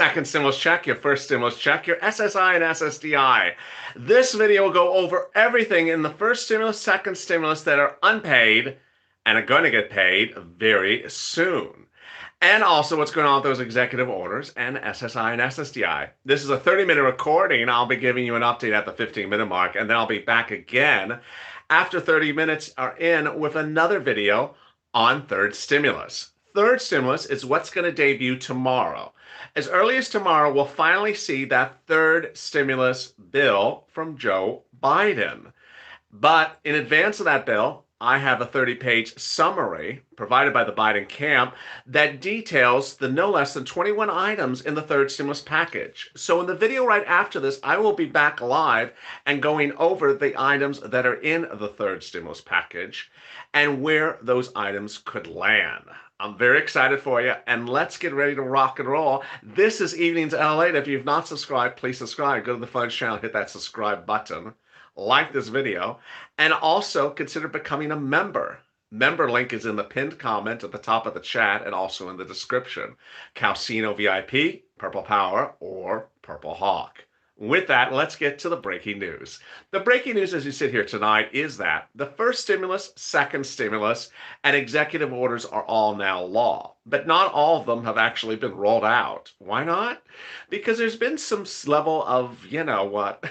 Second stimulus check, your first stimulus check, your SSI and SSDI. This video will go over everything in the first stimulus, second stimulus that are unpaid and are going to get paid very soon. And also what's going on with those executive orders and SSI and SSDI. This is a 30-minute recording. I'll be giving you an update at the 15-minute mark, and then I'll be back again after 30 minutes are in with another video on third stimulus. Third stimulus is what's going to debut tomorrow. As early as tomorrow, we'll finally see that third stimulus bill from Joe Biden. But in advance of that bill, I have a 30-page summary provided by the Biden camp that details the no less than 21 items in the third stimulus package. So in the video right after this, I will be back live and going over the items that are in the third stimulus package and where those items could land. I'm very excited for you, and let's get ready to rock and roll. This is Evenings LALATE. If you've not subscribed, please subscribe. Go to the Funds channel, hit that subscribe button, like this video, and also consider becoming a member. Member link is in the pinned comment at the top of the chat and also in the description. Calcino VIP, Purple Power, or Purple Hawk. With that, let's get to the breaking news. The breaking news as you sit here tonight is that the first stimulus, second stimulus, and executive orders are all now law. But not all of them have actually been rolled out. Why not? Because there's been some level of, you know what,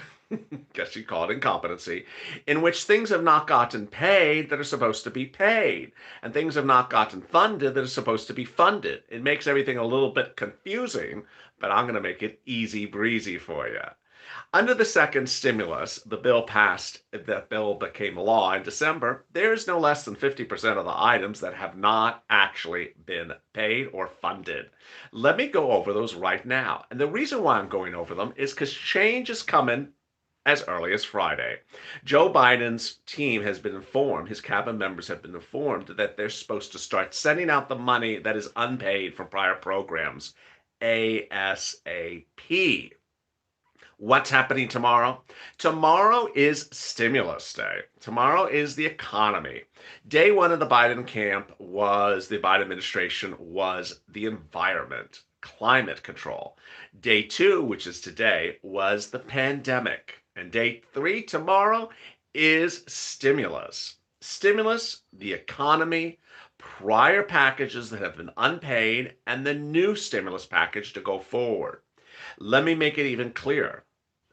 guess you call it incompetency, in which things have not gotten paid that are supposed to be paid, and things have not gotten funded that are supposed to be funded. It makes everything a little bit confusing, but I'm going to make it easy breezy for you. Under the second stimulus, the bill passed, that bill became law in December. There's no less than 50% of the items that have not actually been paid or funded. Let me go over those right now. And the reason why I'm going over them is because change is coming as early as Friday. Joe Biden's team has been informed, his cabinet members have been informed that they're supposed to start sending out the money that is unpaid from prior programs ASAP. What's happening tomorrow? Tomorrow is stimulus day. Tomorrow is the economy. Day one of the Biden camp was, the Biden administration was the environment, climate control. Day two, which is today, was the pandemic. And day three tomorrow is stimulus. Stimulus, the economy, prior packages that have been unpaid, and the new stimulus package to go forward. Let me make it even clearer.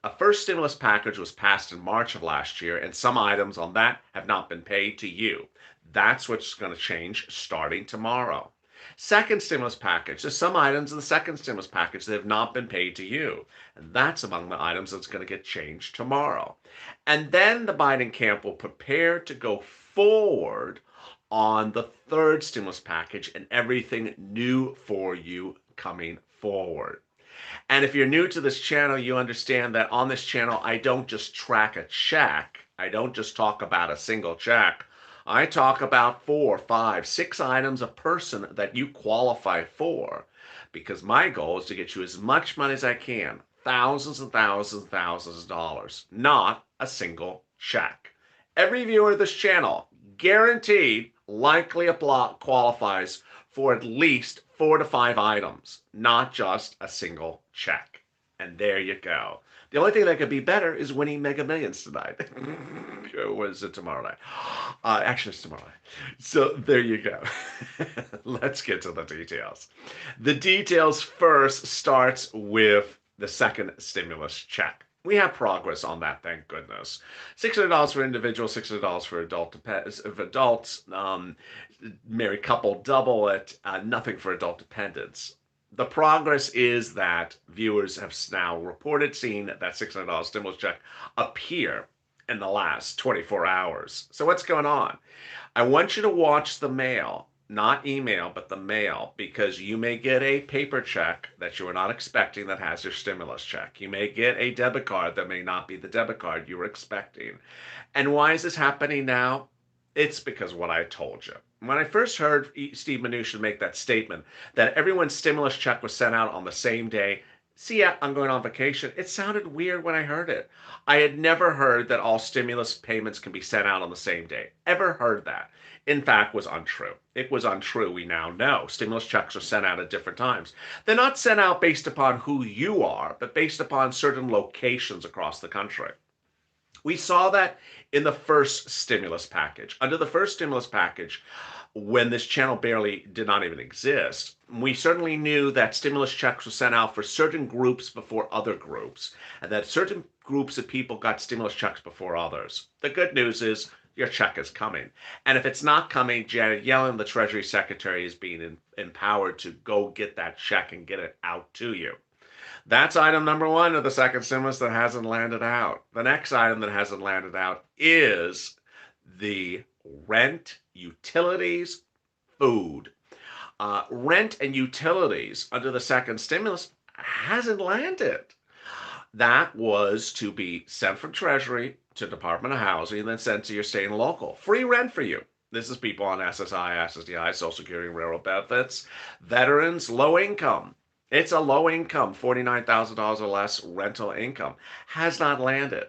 A first stimulus package was passed in March of last year, and some items on that have not been paid to you. That's what's going to change starting tomorrow. Second stimulus package. There's some items in the second stimulus package that have not been paid to you. And that's among the items that's going to get changed tomorrow. And then the Biden camp will prepare to go forward on the third stimulus package and everything new for you coming forward. And if you're new to this channel, you understand that on this channel, I don't just track a check. I don't just talk about a single check. I talk about 4, 5, 6 items a person that you qualify for, because my goal is to get you as much money as I can, thousands and thousands and thousands of dollars, not a single check. Every viewer of this channel, guaranteed, likely qualifies for at least 4 to 5 items, not just a single check. And there you go. The only thing that could be better is winning Mega Millions tonight. Or is it tomorrow night? Actually, it's tomorrow night. So there you go. Let's get to the details. The details first starts with the second stimulus check. We have progress on that, thank goodness. $600 for individuals, $600 for adults. Married couple, double it. Nothing for adult dependents. The progress is that viewers have now reported seeing that $600 stimulus check appear in the last 24 hours. So what's going on? I want you to watch the mail. Not email, but the mail, because you may get a paper check that you were not expecting that has your stimulus check. You may get a debit card that may not be the debit card you were expecting. And why is this happening now? It's because of what I told you. When I first heard Steve Mnuchin make that statement that everyone's stimulus check was sent out on the same day, See ya, I'm going on vacation. It sounded weird when I heard it. I had never heard that all stimulus payments can be sent out on the same day. Ever heard that? In fact, was untrue. It was untrue. We now know stimulus checks are sent out at different times. They're not sent out based upon who you are, but based upon certain locations across the country. We saw that in the first stimulus package. Under the first stimulus package, when this channel barely did not even exist, we certainly knew that stimulus checks were sent out for certain groups before other groups, and that certain groups of people got stimulus checks before others. The good news is your check is coming. And if it's not coming, Janet Yellen, the Treasury Secretary, is being empowered to go get that check and get it out to you. That's item number one of the second stimulus that hasn't landed out. The next item that hasn't landed out is the rent, utilities, food. Rent and utilities under the second stimulus hasn't landed. That was to be sent from Treasury to Department of Housing and then sent to your state and local. Free rent for you. This is people on SSI, SSDI, Social Security, and Railroad benefits, veterans, low income. It's a low income, $49,000 or less rental income. Has not landed.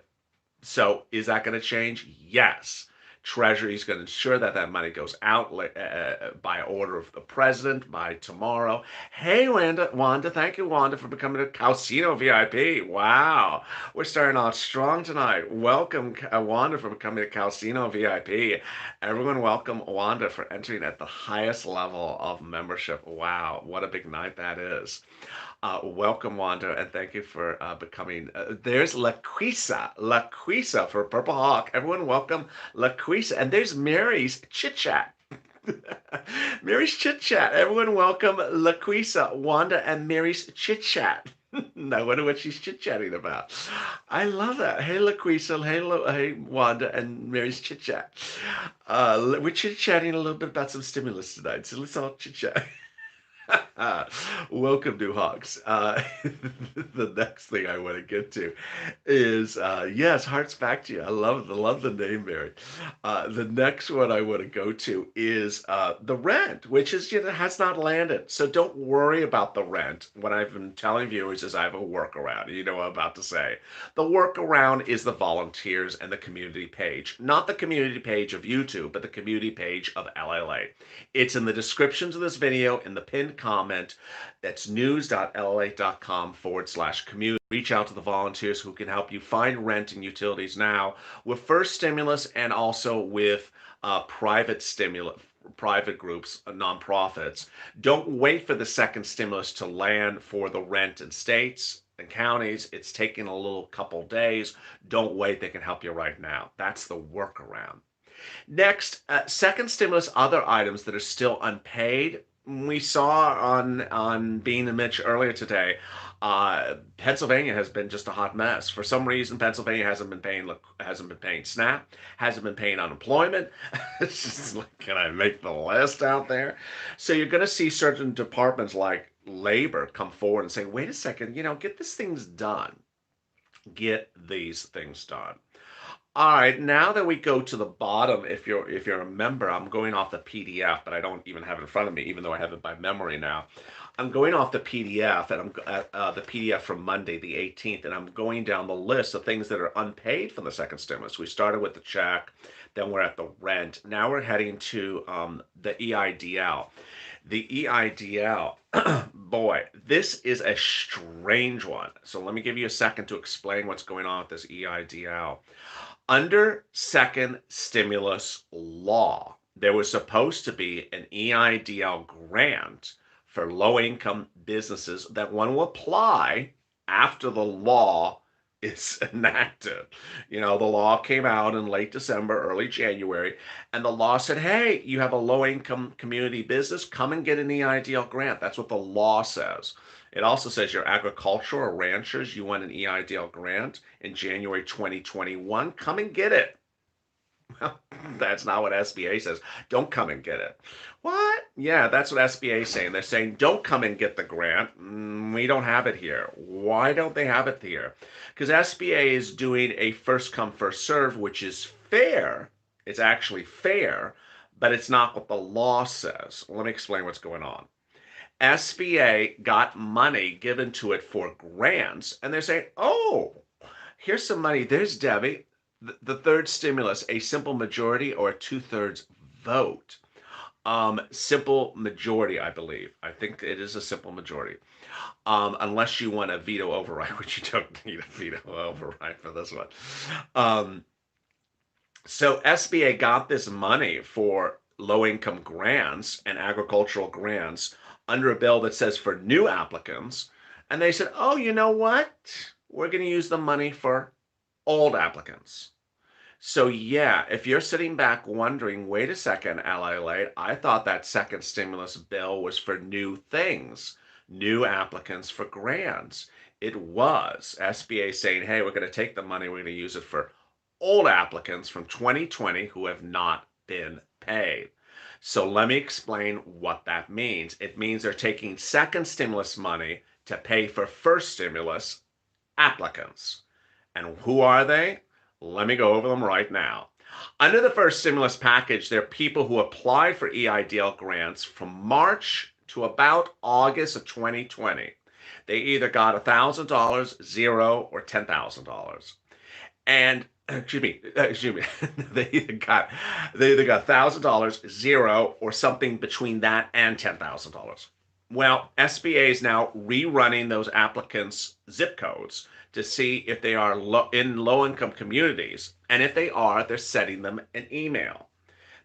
So is that going to change? Yes. Treasury is going to ensure that that money goes out by order of the president by tomorrow. Hey, Wanda, thank you, Wanda, for becoming a Calcino VIP. Wow, we're starting off strong tonight. Welcome, Wanda, for becoming a Calcino VIP. Everyone, welcome Wanda for entering at the highest level of membership. Wow, what a big night that is. Welcome, Wanda, and thank you for becoming. There's LaQuisa for Purple Hawk. Everyone, welcome LaQuisa. And there's Mary's Chit Chat. Mary's Chit Chat. Everyone, welcome LaQuisa, Wanda, and Mary's Chit Chat. I wonder what she's chit chatting about. I love that. Hey, LaQuisa. Hey, Wanda, and Mary's Chit Chat. We're chit chatting a little bit about some stimulus tonight, so let's all chit chat. Welcome, New Hawks. The next thing I want to get to is yes, hearts back to you. I love the name, Mary. The next one I want to go to is the rent, which is has not landed. So don't worry about the rent. What I've been telling viewers is I have a workaround. You know what I'm about to say. The workaround is the volunteers and the community page, not the community page of YouTube, but the community page of LALATE. It's in the descriptions of this video in the pinned comment. That's news.lalate.com/community. Reach out to the volunteers who can help you find rent and utilities now with first stimulus and also with private stimulus. Private groups, nonprofits. Don't wait for the second stimulus to land for the rent in states and counties. It's taking a little couple days. Don't wait. They can help you right now. That's the workaround. Next, second stimulus, other items that are still unpaid. We saw on Bean and Mitch earlier today, Pennsylvania has been just a hot mess. For some reason, Pennsylvania hasn't been paying SNAP, hasn't been paying unemployment. It's just like, can I make the list out there? So you're going to see certain departments like labor come forward and say, wait a second, get these things done. Get these things done. All right, now that we go to the bottom, if you're a member, I'm going off the PDF, but I don't even have it in front of me, even though I have it by memory now. I'm going off the PDF, and I'm the PDF from Monday, the 18th, and I'm going down the list of things that are unpaid from the second stimulus. We started with the check, then we're at the rent. Now we're heading to the EIDL. The EIDL, boy, this is a strange one. So let me give you a second to explain what's going on with this EIDL. Under second stimulus law, there was supposed to be an EIDL grant for low-income businesses that one will apply after the law is enacted. The law came out in late December, early January, and the law said, hey, you have a low-income community business, come and get an EIDL grant. That's what the law says. It also says you're agricultural or ranchers, you want an EIDL grant in January 2021, come and get it. Well, that's not what SBA says. Don't come and get it. What? Yeah, that's what SBA is saying. They're saying, don't come and get the grant. We don't have it here. Why don't they have it here? Because SBA is doing a first come, first serve, which is fair. It's actually fair, but it's not what the law says. Let me explain what's going on. SBA got money given to it for grants, and they're saying, oh, here's some money. There's Debbie. The third stimulus, a simple majority or a two-thirds vote. Simple majority, I believe. I think it is a simple majority. Unless you want a veto override, which you don't need a veto override for this one. Um, so SBA got this money for low-income grants and agricultural grants under a bill that says for new applicants. And they said, oh, you know what? We're going to use the money for old applicants. So yeah, if you're sitting back wondering, wait a second, LALATE, I thought that second stimulus bill was for new things, new applicants for grants. It was SBA saying, hey, we're going to take the money, we're going to use it for old applicants from 2020 who have not been paid. So let me explain what that means. It means they're taking second stimulus money to pay for first stimulus applicants. And who are they? Let me go over them right now. Under the first stimulus package, there are people who applied for EIDL grants from March to about August of 2020. They either got $1,000, zero, or $10,000. And excuse me, they either got $1,000, zero, or something between that and $10,000. Well, SBA is now rerunning those applicants' zip codes to see if they are in low-income communities. And if they are, they're sending them an email.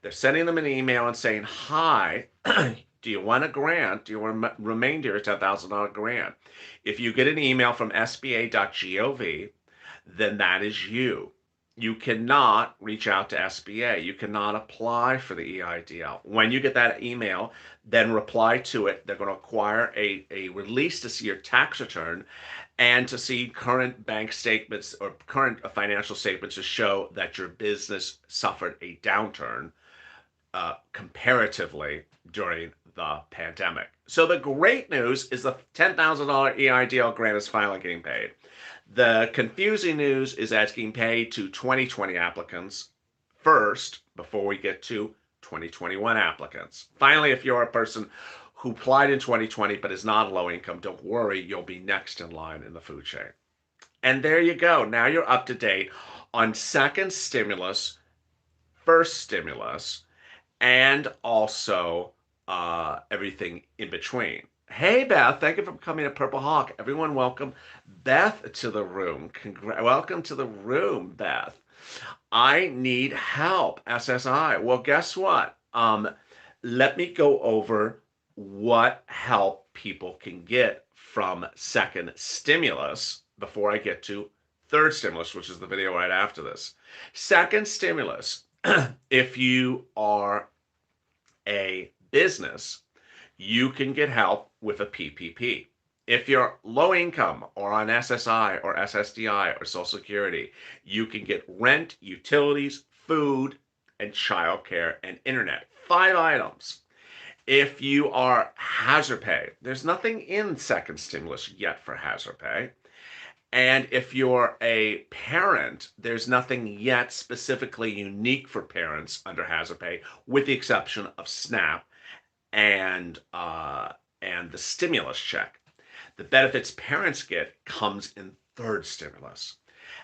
They're sending them an email and saying, hi, do you want a grant? Do you want a remainder of $10,000 grant? If you get an email from sba.gov, then that is you. You cannot reach out to SBA. You cannot apply for the EIDL. When you get that email, then reply to it. They're going to require a release to see your tax return and to see current bank statements or current financial statements to show that your business suffered a downturn comparatively during the pandemic. So the great news is the $10,000 EIDL grant is finally getting paid. The confusing news is that it's getting paid to 2020 applicants first before we get to 2021 applicants. Finally, if you're a person who applied in 2020 but is not low income, don't worry, you'll be next in line in the food chain. And there you go. Now you're up to date on second stimulus, first stimulus, and also everything in between. Hey, Beth, thank you for coming to Purple Hawk. Everyone, welcome Beth to the room. Welcome to the room, Beth. I need help, SSI. Well, guess what? Let me go over what help people can get from second stimulus before I get to third stimulus, which is the video right after this. Second stimulus, if you are a business, you can get help with a PPP. If you're low income or on SSI or SSDI or Social Security, you can get rent, utilities, food, and childcare and internet. 5 items. If you are hazard pay, there's nothing in second stimulus yet for hazard pay. And if you're a parent, there's nothing yet specifically unique for parents under hazard pay, with the exception of SNAP and the stimulus check. The benefits parents get comes in third stimulus.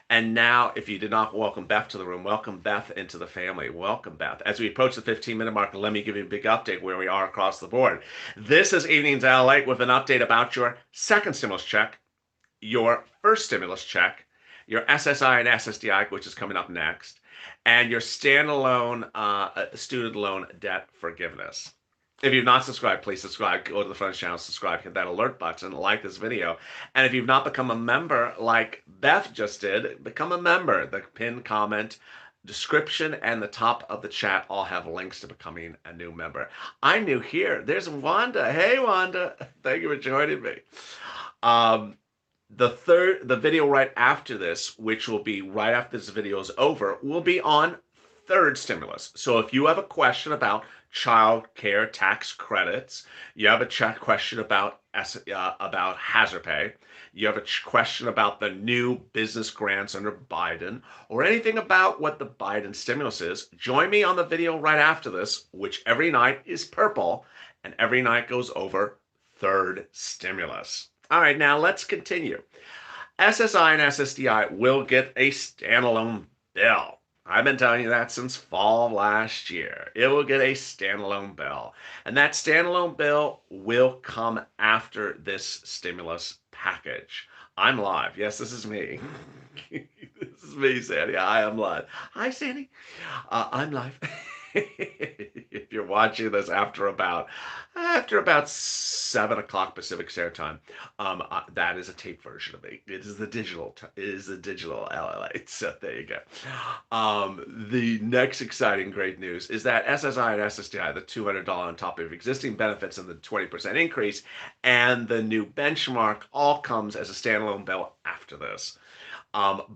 And now, if you did not welcome Beth to the room, welcome Beth into the family. Welcome, Beth. As we approach the 15-minute mark, let me give you a big update where we are across the board. This is Evenings LALATE with an update about your second stimulus check, your first stimulus check, your SSI and SSDI, which is coming up next, and your standalone student loan debt forgiveness. If you've not subscribed, please subscribe. Go to the front channel, subscribe, hit that alert button, like this video. And if you've not become a member like Beth just did, become a member. The pinned comment, description, and the top of the chat all have links to becoming a new member. I'm new here. There's Wanda. Hey, Wanda. Thank you for joining me. The video right after this, which will be right after this video is over, will be on third stimulus. So if you have a question about child care tax credits, you have a question about hazard pay, you have a question about the new business grants under Biden, or anything about what the Biden stimulus is, join me on the video right after this, which every night is purple and every night goes over third stimulus. All right, now let's continue. SSI and SSDI will get a standalone bill. I've been telling you that since fall of last year. It will get a standalone bill. And that standalone bill will come after this stimulus package. I'm live. Yes, this is me. This is me, Sandy. I am live. Hi, Sandy. I'm live. If you're watching this after about 7 o'clock Pacific Standard Time, that is a tape version of me. It is the digital. It is the digital LALATE. So there you go. The next exciting great news is that SSI and SSDI, the $200 on top of existing benefits and the 20% increase, and the new benchmark all comes as a standalone bill after this.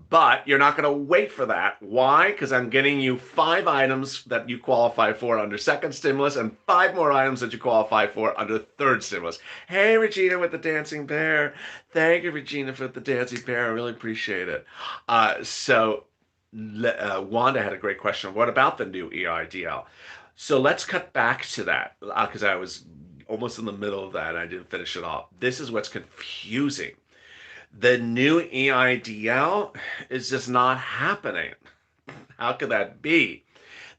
But you're not going to wait for that. Why? Because I'm getting you 5 items that you qualify for under second stimulus and 5 more items that you qualify for under third stimulus. Hey, Regina with the dancing bear. Thank you, Regina, for the dancing bear. I really appreciate it. Wanda had a great question. What about the new EIDL? So let's cut back to that because I was almost in the middle of that and I didn't finish it off. This is what's confusing. The new EIDL is just not happening. How could that be?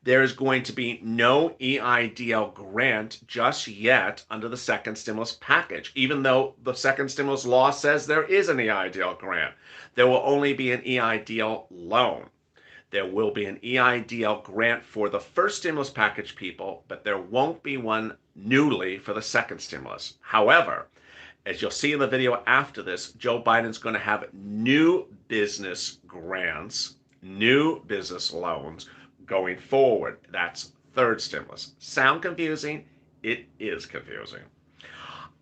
There is going to be no EIDL grant just yet under the second stimulus package, even though the second stimulus law says there is an EIDL grant. There will only be an EIDL loan. There will be an EIDL grant for the first stimulus package people, but there won't be one newly for the second stimulus. However, as you'll see in the video after this, Joe Biden's going to have new business grants, new business loans going forward. That's third stimulus. Sound confusing? It is confusing.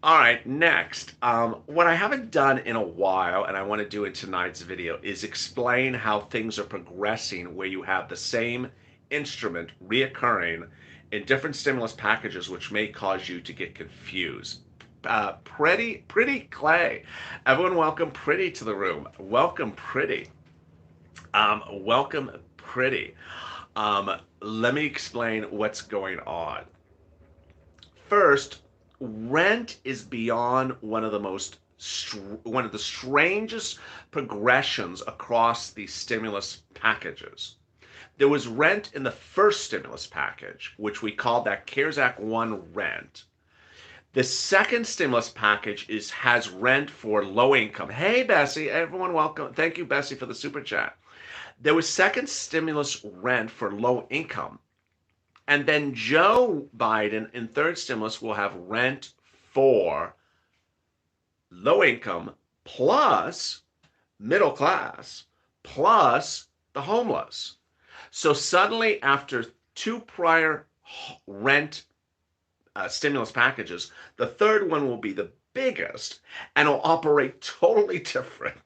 All right, next. What I haven't done in a while, and I want to do in tonight's video, is explain how things are progressing where you have the same instrument reoccurring in different stimulus packages, which may cause you to get confused. Pretty Clay. Everyone welcome Pretty to the room. Welcome Pretty. Welcome Pretty. Let me explain what's going on. First, rent is beyond one of the strangest progressions across the stimulus packages. There was rent in the first stimulus package, which we called that CARES Act 1 rent. The second stimulus package has rent for low income. Hey, Bessie, everyone welcome. Thank you, Bessie, for the super chat. There was second stimulus rent for low income. And then Joe Biden in third stimulus will have rent for low income plus middle class plus the homeless. So suddenly, after 2 prior rent stimulus packages, the third one will be the biggest and will operate totally different.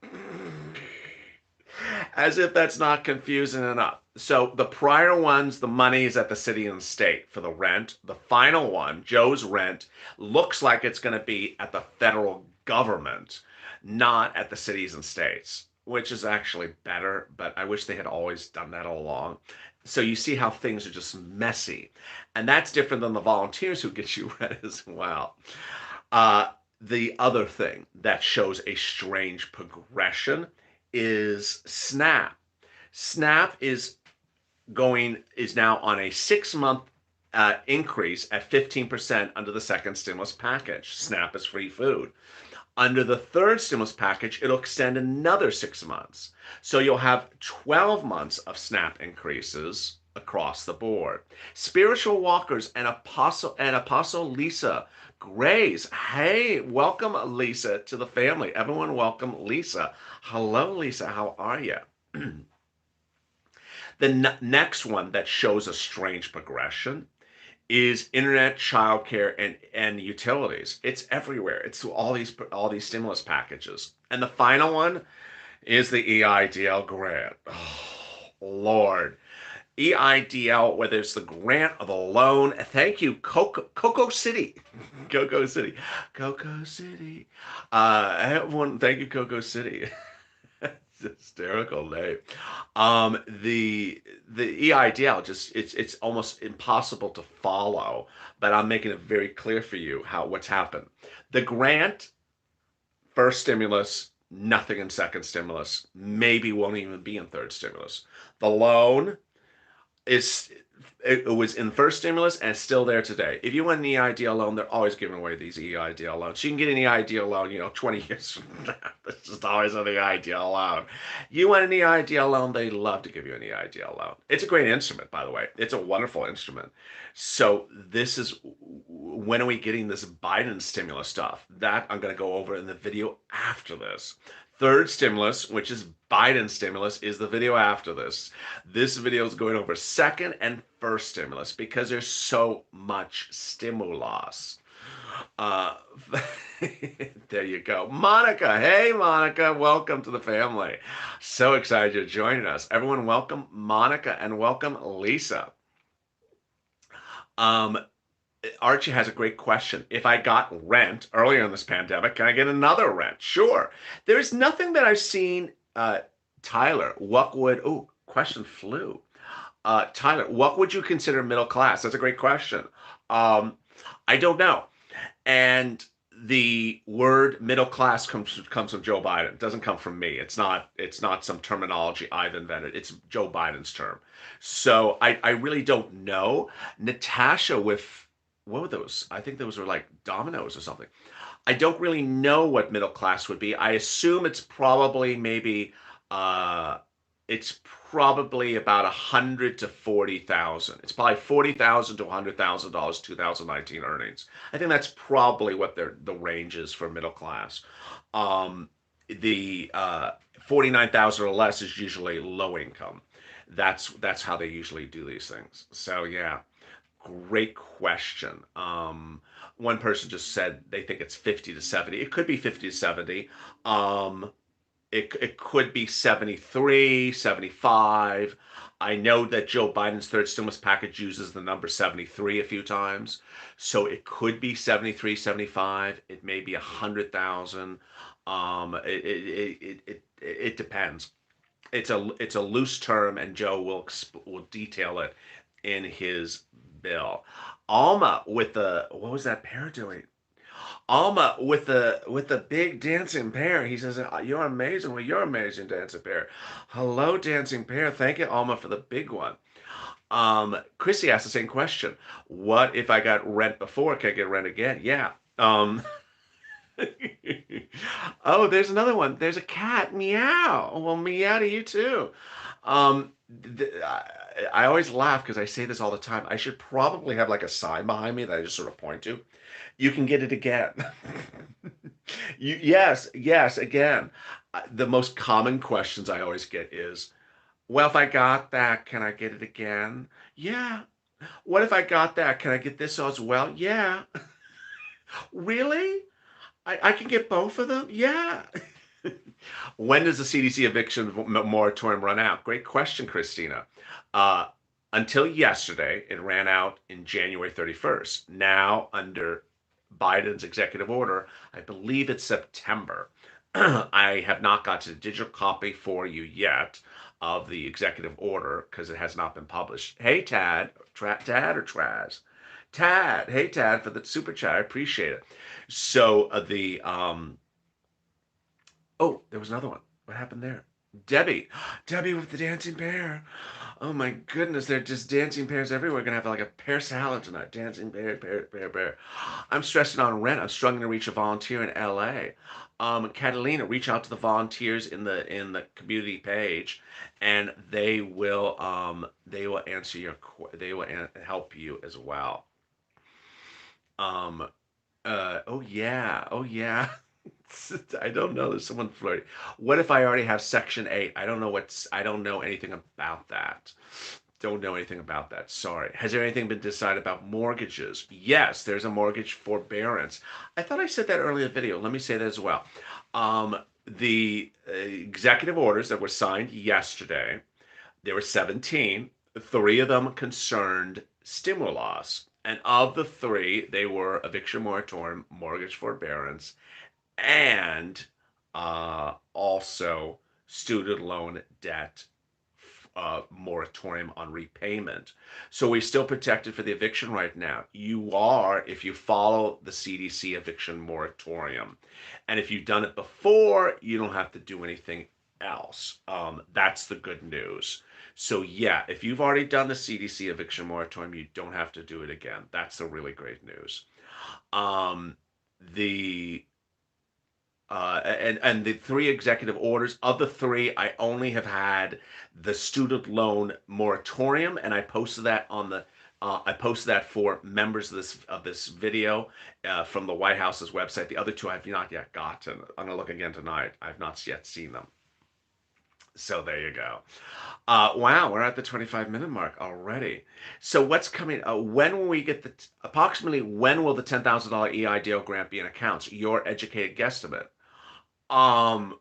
As if that's not confusing enough. So the prior ones, the money is at the city and state for the rent. The final one, Joe's rent, looks like it's going to be at the federal government, not at the cities and states, which is actually better, but I wish they had always done that all along. So you see how things are just messy. And that's different than the volunteers who get you rent as well. The other thing that shows a strange progression is SNAP. SNAP is now on a 6-month increase at 15% under the second stimulus package. SNAP is free food. Under the third stimulus package, it'll extend another 6 months. So you'll have 12 months of SNAP increases across the board. Spiritual walkers and Apostle Lisa Grays. Hey, welcome Lisa to the family. Everyone welcome Lisa. Hello, Lisa. How are you? The next one that shows a strange progression is internet, childcare, and utilities. It's everywhere. It's all these stimulus packages. And the final one is the EIDL grant. Oh, Lord. EIDL, whether it's the grant or the loan. Thank you, Cocoa City. Cocoa City. Everyone, thank you, Cocoa City. Hysterical name. The EIDL just it's almost impossible to follow, but I'm making it very clear for you how what's happened. The grant, first stimulus, nothing in second stimulus, maybe won't even be in third stimulus. The loan is it was in the first stimulus and it's still there today. If you want an EIDL loan, they're always giving away these EIDL loans. You can get an EIDL loan, 20 years from now. It's just always an EIDL loan. You want an EIDL loan, they love to give you an EIDL loan. It's a great instrument, by the way. It's a wonderful instrument. So this is when are we getting this Biden stimulus stuff? That I'm going to go over in the video after this. Third stimulus, which is Biden stimulus, is the video after this. This video is going over second and first stimulus because there's so much stimulus. Uh, there you go. Monica. Hey, Monica. Welcome to the family. So excited you're joining us. Everyone, welcome Monica and welcome Lisa. Archie has a great question. If I got rent earlier in this pandemic, can I get another rent? Sure. There's nothing that I've seen. Tyler, question flew. Tyler, what would you consider middle class? That's a great question. I don't know. And the word middle class comes from Joe Biden. It doesn't come from me. It's not some terminology I've invented. It's Joe Biden's term. So I really don't know. Natasha with what were those? I think those were like dominoes or something. I don't really know what middle class would be. I assume it's probably maybe it's probably about 100 to 40,000. It's probably 40,000 to $100,000 2019 earnings. I think that's probably what the range is for middle class. The 49,000 or less is usually low income. That's how they usually do these things. So yeah. Great question. One person just said they think it's 50 to 70. It could be 50 to 70. It could be 73, 75. I know that Joe Biden's third stimulus package uses the number 73 a few times. So it could be 73, 75. It may be 100,000. It depends. It's a loose term, and Joe will detail it in his bill. Alma with the what was that pair doing? Alma with the big dancing pear. He says, "You're amazing." Well, you're amazing, dancing pear. Hello, dancing pear. Thank you, Alma, for the big one. Chrissy asked the same question. What if I got rent before? Can I get rent again? Yeah. Oh, there's another one. There's a cat. Meow. Well, meow to you too. I always laugh because I say this all the time. I should probably have like a sign behind me that I just sort of point to. You can get it again. Yes, again. The most common questions I always get is, well, if I got that, can I get it again? Yeah. What if I got that? Can I get this as well? Yeah. Really? I can get both of them? Yeah. When does the CDC eviction moratorium run out? Great question, Christina. Uh, until yesterday, it ran out in January 31st. Now, under Biden's executive order, I believe it's September. I have not got to the digital copy for you yet of the executive order because it has not been published. Hey, Tad, Tad or Traz? Tad, hey, Tad, for the super chat. I appreciate it. So oh, there was another one. What happened there? Debbie. Debbie with the dancing pear. Oh my goodness, they're just dancing pears everywhere. We're gonna have like a pear salad tonight. Dancing pear, pear, pear, pear. I'm stressing on rent. I'm struggling to reach a volunteer in LA. Catalina, reach out to the volunteers in the community page, and they will answer they will help you as well. Um, oh yeah, oh yeah. I don't know. There's someone flirting. What if I already have Section 8? I don't know anything about that. Don't know anything about that. Sorry. Has there anything been decided about mortgages? Yes, there's a mortgage forbearance. I thought I said that earlier in the video. Let me say that as well. The executive orders that were signed yesterday, there were 17. Three of them concerned stimulus. And of the three, they were eviction moratorium, mortgage forbearance, and also student loan debt moratorium on repayment. So we're still protected for the eviction right now. You are, if you follow the CDC eviction moratorium. And if you've done it before, you don't have to do anything else. That's the good news. So yeah, if you've already done the CDC eviction moratorium, you don't have to do it again. That's the really great news. Um, the and the three executive orders, of the three, I only have had the student loan moratorium, and I posted that for members of this video from the White House's website. The other two I've not yet gotten. I'm gonna look again tonight. I've not yet seen them. So there you go. Wow, we're at the 25-minute mark already. So what's coming? When will we get approximately when will the $10,000 EIDL grant be in accounts? Your educated guesstimate. Um,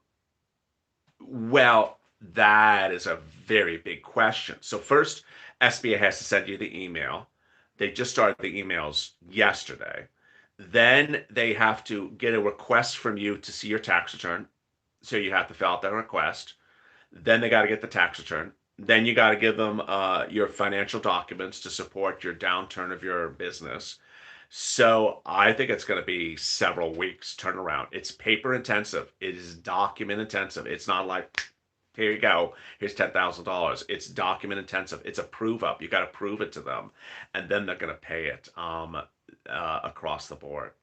well, that is a very big question. So first, SBA has to send you the email. They just started the emails yesterday. Then they have to get a request from you to see your tax return. So you have to fill out that request. Then they got to get the tax return. Then you got to give them your financial documents to support your downturn of your business. So I think it's going to be several weeks turnaround. It's paper intensive. It is document intensive. It's not like, here you go, here's $10,000. It's document intensive. It's a prove up. You got to prove it to them, and then they're going to pay it across the board.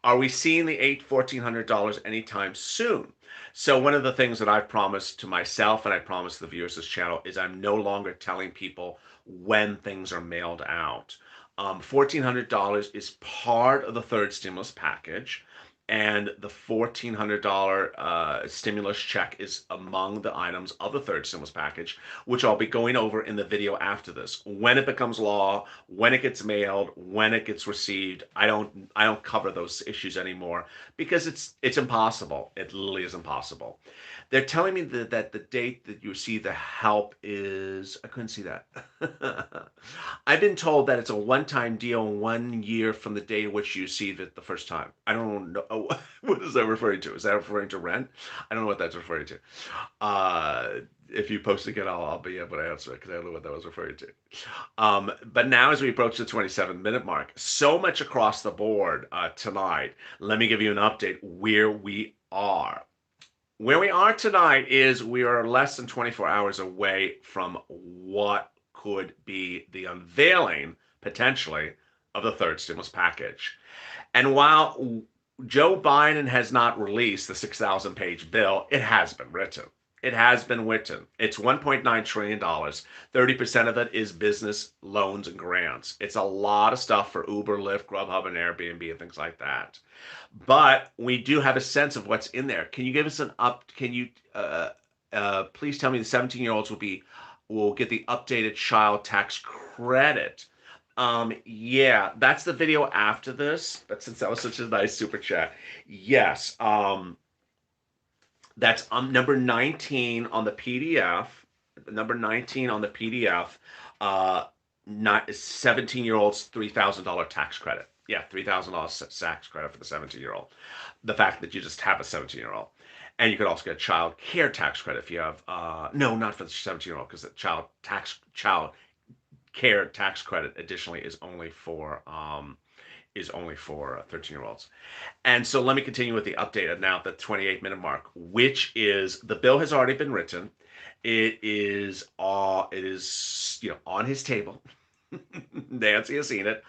Are we seeing the $1,400 anytime soon? So one of the things that I've promised to myself and I promised the viewers of this channel is I'm no longer telling people when things are mailed out. $1,400 is part of the third stimulus package, and the $1,400 stimulus check is among the items of the third stimulus package, which I'll be going over in the video after this. When it becomes law, when it gets mailed, when it gets received, I don't cover those issues anymore because it's impossible. It literally is impossible. They're telling me that the date that you see the help is, I couldn't see that. I've been told that it's a one-time deal, 1 year from the day in which you received it the first time. I don't know. What is that referring to? Is that referring to rent? I don't know what that's referring to. If you post again, I'll be able to answer it because I don't know what that was referring to. But now as we approach the 27-minute mark, so much across the board tonight. Let me give you an update where we are. Where we are tonight is we are less than 24 hours away from what could be the unveiling, potentially, of the third stimulus package. And while Joe Biden has not released the 6,000-page bill, it has been written. It has been written. It's $1.9 trillion. 30% of it is business loans and grants. It's a lot of stuff for Uber, Lyft, Grubhub, and Airbnb and things like that. But we do have a sense of what's in there. Can you give us can you please tell me the 17-year-olds will get the updated child tax credit? Yeah, that's the video after this. But since that was such a nice super chat, yes. That's number 19 on the PDF. Number 19 on the PDF. Not 17-year-olds $3,000 tax credit. Yeah, $3,000 tax credit for the 17-year-old. The fact that you just have a 17-year-old. And you could also get child care tax credit if you have no, not for the 17-year-old, because the child care tax credit additionally is only for 13-year-olds. And so let me continue with the update now at the 28-minute mark, which is the bill has already been written. It is on his table. Nancy has seen it.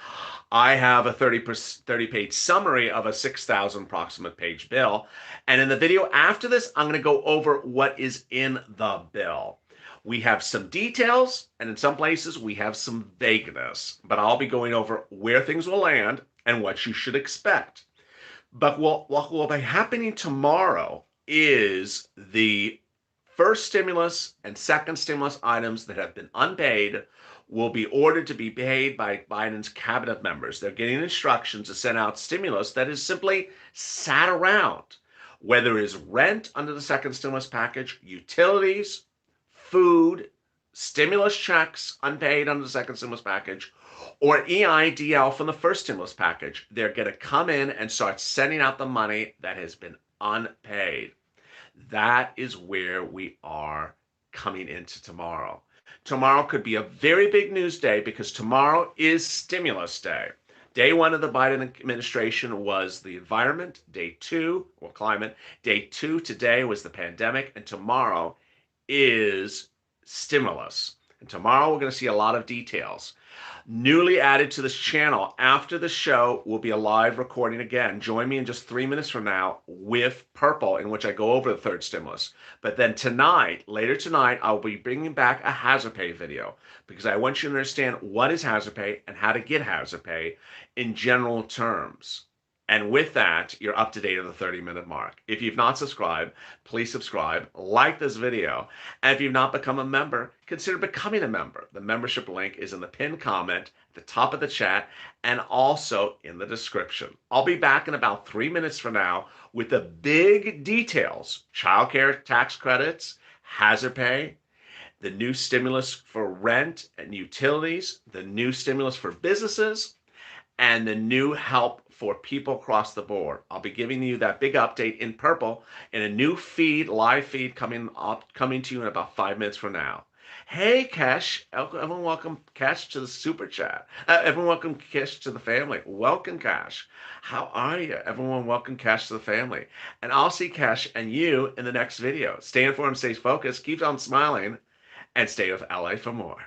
I have a 30-page summary of a 6,000 approximate page bill. And in the video after this, I'm going to go over what is in the bill. We have some details, and in some places we have some vagueness, but I'll be going over where things will land and what you should expect. But what will be happening tomorrow is the first stimulus and second stimulus items that have been unpaid will be ordered to be paid by Biden's cabinet members. They're getting instructions to send out stimulus that is simply sat around, whether it is rent under the second stimulus package, utilities, food, stimulus checks unpaid under the second stimulus package, or EIDL from the first stimulus package. They're going to come in and start sending out the money that has been unpaid. That is where we are coming into tomorrow. Tomorrow could be a very big news day because tomorrow is stimulus day. Day one of the Biden administration was the environment. Day two, or climate. Day two today was the pandemic. And tomorrow is stimulus. And tomorrow we're going to see a lot of details. Newly added to this channel after the show will be a live recording again. Join me in just 3 minutes from now with Purple, in which I go over the third stimulus. But then tonight, later tonight, I'll be bringing back a hazard pay video because I want you to understand what is hazard pay and how to get hazard pay in general terms. And with that, you're up to date on the 30-minute mark. If you've not subscribed, please subscribe, like this video, and if you've not become a member, consider becoming a member. The membership link is in the pinned comment at the top of the chat and also in the description. I'll be back in about 3 minutes from now with the big details: childcare tax credits, hazard pay, the new stimulus for rent and utilities, the new stimulus for businesses, and the new help for people across the board. I'll be giving you that big update in Purple in a new feed, live feed coming to you in about 5 minutes from now. Hey, Cash. Everyone welcome Cash to the super chat. Everyone welcome Cash to the family. Welcome, Cash. How are you? Everyone welcome Cash to the family. And I'll see Cash and you in the next video. Stay informed, stay focused, keep on smiling, and stay with LA for more.